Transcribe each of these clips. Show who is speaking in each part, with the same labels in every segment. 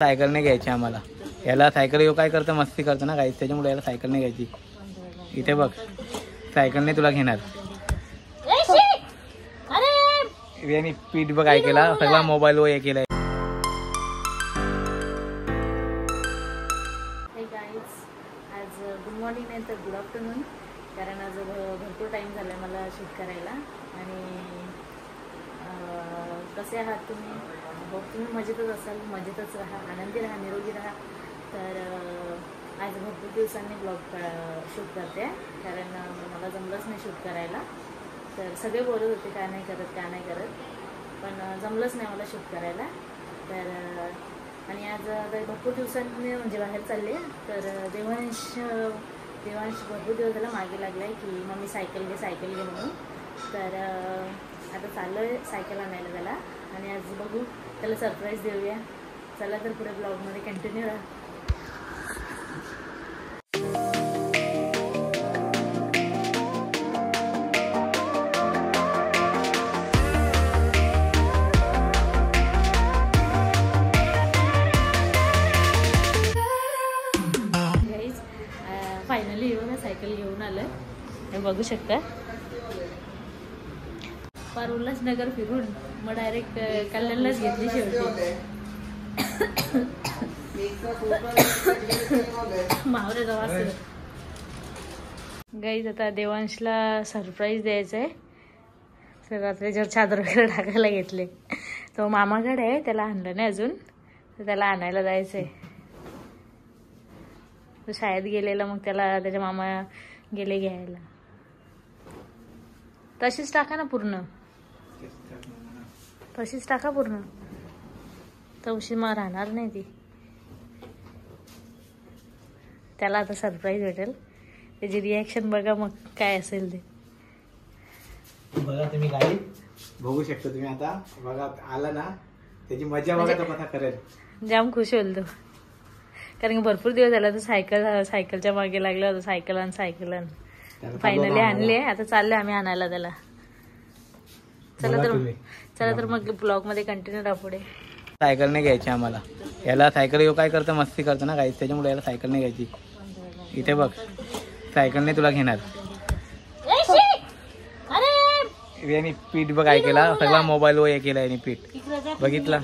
Speaker 1: Cycle नाही घ्यायची आम्हाला. याला सायकल येऊ काय करतं, मस्ती करतो ना काही, त्याच्यामुळे याला सायकल नाही घ्यायची. इथे बघ, सायकल नाही तुला घेणार. यांनी पीठ बघ काय केला, सगळा मोबाईल हे केलाय.
Speaker 2: आज गुड मॉर्निंग नाही तर गुड आफ्टरनून, कारण आज भरपूर टाईम झाला आहे मला शूट करायला. आणि कसे आहात तुम्ही? हो, तुम्ही मजेतच असाल, मजेतच राहा, आनंदी राहा, निरोगी राहा. तर आज भरपूर दिवसांनी ब्लॉग शूट करते, कारण मला जमलंच नाही शूट करायला. तर सगळे बोलत होते का नाही करत, पण जमलंच नाही मला शूट करायला. तर आणि आज भरपूर दिवसांनी म्हणजे बाहेर चालले. तर देवांश भरपूर दिवस झाला मागे लागला आहे की मम्मी सायकल घे म्हणून. तर आता चाललो आहे सायकल आणायला त्याला, आणि आज बघू त्याला सरप्राईज देऊया. चला तर पुढे ब्लॉगमध्ये कंटिन्यू राहा. फायनली येऊन सायकल घेऊन आलं, हे बघू शकता. फार उल्हासनगर फिरून मग डायरेक्ट कल्याणलाच घेतली शेवटी. मावरे जवळ गाईज, आता देवांशला सरप्राईज द्यायचं आहे. तर रात्रीच्यावर चादर वगैरे टाकायला घेतले. तो मामाकडे आहे, त्याला आणलं नाही अजून, तर त्याला आणायला जायचं आहे. तो शाळेत गेलेला, मग त्याला त्याच्या मामा गेले घ्यायला. तशीच टाका ना पूर्ण, तशीच टाका पूर्ण, तवशी मग राहणार नाही ती. त्याला आता सरप्राईज भेटेल, त्याची रिॲक्शन बघा मग काय असेल ते.
Speaker 1: बघा तुम्ही गाडी बघू शकता तुम्ही. आता बघा आला ना, त्याची मजा बघा तो कसा करेल.
Speaker 2: जाम खुश होईल तो, कारण की भरपूर दिवस झाला तो सायकलच्या मागे लागला होता. सायकल आण फायनली आणले. आता चालले आम्ही आणायला त्याला. चला तर मग ब्लॉग मध्ये कंटिन्यू राहा पुढे.
Speaker 1: सायकल नाही घ्यायची आम्हाला. याला सायकल येऊ काय करतं, मस्ती करतो ना काही, त्याच्यामुळे याला सायकल नाही घ्यायची. इथे बघ, सायकल नाही तुला घेणार. यांनी पीठ बघ काय केला, सगळा मोबाईल हे केला यांनी पीठ. बघितला,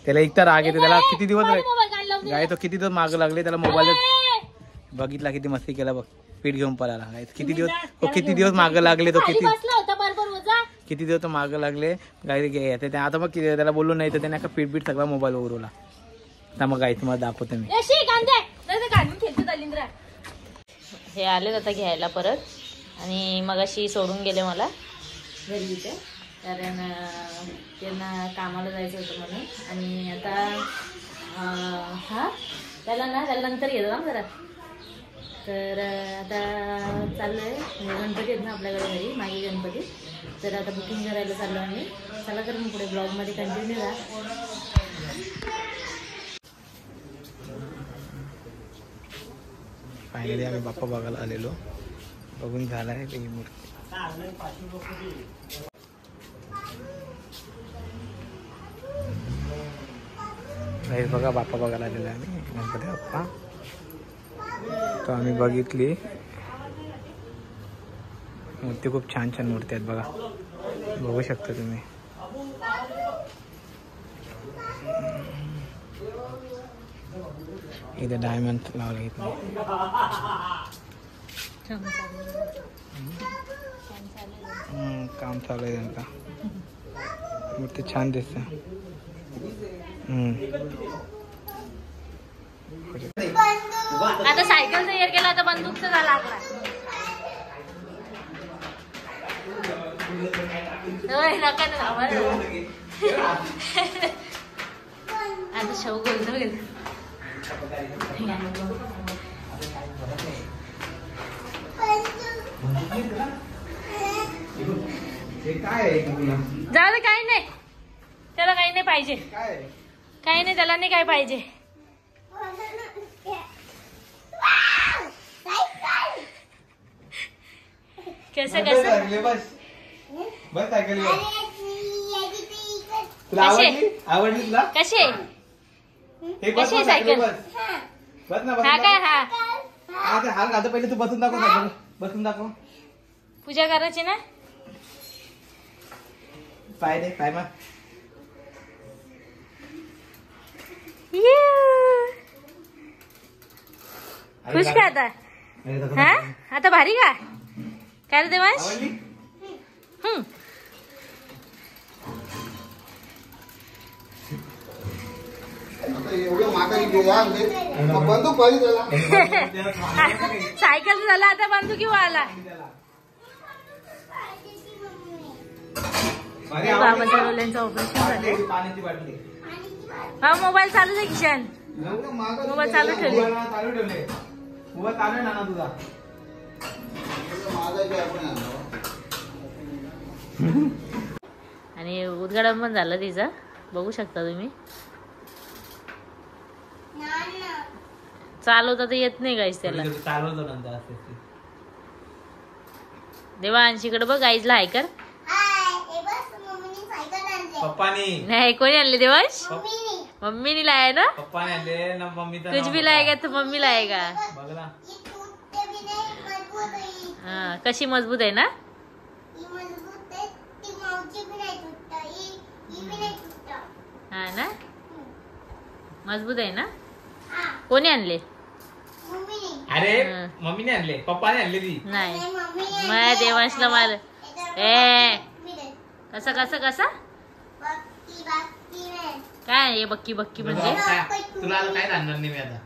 Speaker 1: त्याला एकटा राग येतो. त्याला किती दिवस गाय तो किती दिवस माग लागले त्याला मोबाईल. बघितला किती मस्ती केला बघ, पीठ घेऊन पळाला. किती दिवस माग लागले, तो किती दिवस तो माग लागले गाडी घ्यायचे. आता मग त्याला बोललो नाही तर त्याने पीठ सगळा मोबाईल उरवला. आता मग गाई तुम्हाला दाखवतो मी.
Speaker 2: हे आले आता घ्यायला परत, आणि मग अशी सोडून गेले मला घरी इथे, कारण त्यांना कामाला जायचं होतं म्हणून. आणि आता त्याला नंतर येतो ना जरा. तर आता चाललं आहे, गणपती आहेत ना आपल्याकडे घरी, मागे गणपती. तर आता बुकिंग करायला चाललो आम्ही. चला तर मग पुढे ब्लॉगमध्ये कंटिन्यू राहा.
Speaker 1: फायनली आम्ही बाप्पा बघायला आलेलो, बघून झाला आहे ही मूर्ती. बघा बाप्पा बघायला आलेला आम्ही, गणपती बाप्पा. तो आम्ही बघितली मूर्ती, खूप छान छान मूर्ती आहेत बघा, बघू शकता तुम्ही. इथे डायमंड लावले इथे. काम चालू आहे त्यांचा. मूर्ती छान दिसते.
Speaker 2: आता सायकल तयार केला, आता बंदूकचा झाला आपला. आता शव बोलतो जाऊ दे, काही नाही त्याला, काही नाही पाहिजे, काही नाही त्याला, नाही काय पाहिजे. कसं
Speaker 1: आवडली तुला?
Speaker 2: कशी
Speaker 1: हे बस
Speaker 2: कशी आहे
Speaker 1: बस,
Speaker 2: सायकल?
Speaker 1: बस ना,
Speaker 2: हा काय हा
Speaker 1: हा हाल घालतो पहिले, तू बसून दाखव सायकल, बसून दाखव.
Speaker 2: पूजा करायची ना.
Speaker 1: पाय दे, पाय मग.
Speaker 2: खुश का आता? हा आता भारी का काय रे देवांश?
Speaker 1: आवडली?
Speaker 2: सायकल झाला आता बंदुकी आला. बाबाच्या डोळ्यांचं ऑपरेशन झालंय.
Speaker 1: पाण्याची बाटली.
Speaker 2: हा मोबाईल चालू आहे किशन. मोबाईल चालू ठेवले.
Speaker 1: चालू ठेवले. मोबाईल चालू आहे ना तुझा.
Speaker 2: आणि उद्घाटन पण झालं तिचं, बघू शकता तुम्ही. चालवता तर येत नाही गाईज त्याला.
Speaker 1: चालवतो नंतर.
Speaker 2: देवांशीकडे बघ गाईजला हाय कर.
Speaker 1: पप्पानी
Speaker 2: नाही कोणी आणले देवांश? मम्मीने लाय ना.
Speaker 1: पप्पाने आणले ना, मम्मी तर
Speaker 2: कुछ भी लाएगा तो मम्मी लाएगा.
Speaker 1: बघ ना.
Speaker 2: हा कशी मजबूत आहे ना. हा ना मजबूत आहे ना. कोणी आणले?
Speaker 1: अरे मम्मीने आणले, पप्पाने आणले ती.
Speaker 2: नाही माझ्या देवांशला मार. ए कसं कसं कसं काय हे बक्की बक्की म्हणजे?
Speaker 1: तुला आता काय आणणार नाही मी आता.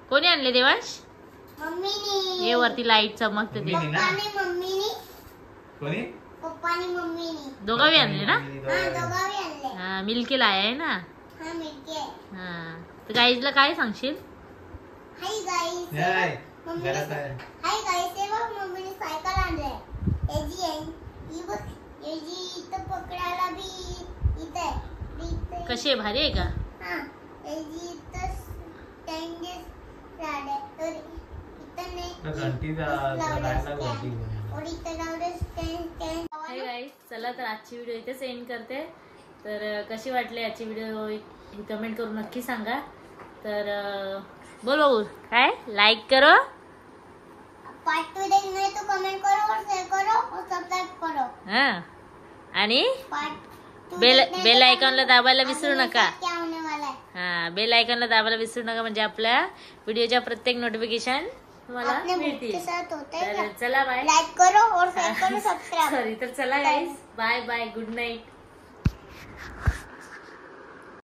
Speaker 2: कोणी आणले देवांश? हे वरती लाईट चमकते ते.
Speaker 1: कोणी?
Speaker 2: दोघावी आणले ना. हा मिल्की लाय आहे ना. हा तर गाईजला काय सांगशील?
Speaker 1: नाही, घरात आहे.
Speaker 2: कशी आहे भारी आहे का? चला तर आजची व्हिडिओ इथे सेंड करते. तर कशी वाटली आजची व्हिडिओ कमेंट करून नक्की सांगा. तर बोल बाबू काय लाईक करो,
Speaker 3: पार्ट 2 देखना है तो कमेंट करो और शेयर करो और सब्सक्राइब करो.
Speaker 2: हा आणि
Speaker 3: पार्ट 2
Speaker 2: बेल आयकॉनला दाबायला विसरू नका.
Speaker 3: क्या होने वाला है?
Speaker 2: हा बेल आयकॉनला दाबायला विसरू नका म्हणजे आपल्या व्हिडिओच्या प्रत्येक नोटिफिकेशन तुम्हाला
Speaker 3: अपने बुक
Speaker 2: मिळतील.
Speaker 3: के साथ होता है
Speaker 2: तर चला बाय.
Speaker 3: लाइक करो और शेयर करो सब्सक्राइब.
Speaker 2: सॉरी तर चला guys bye bye good night.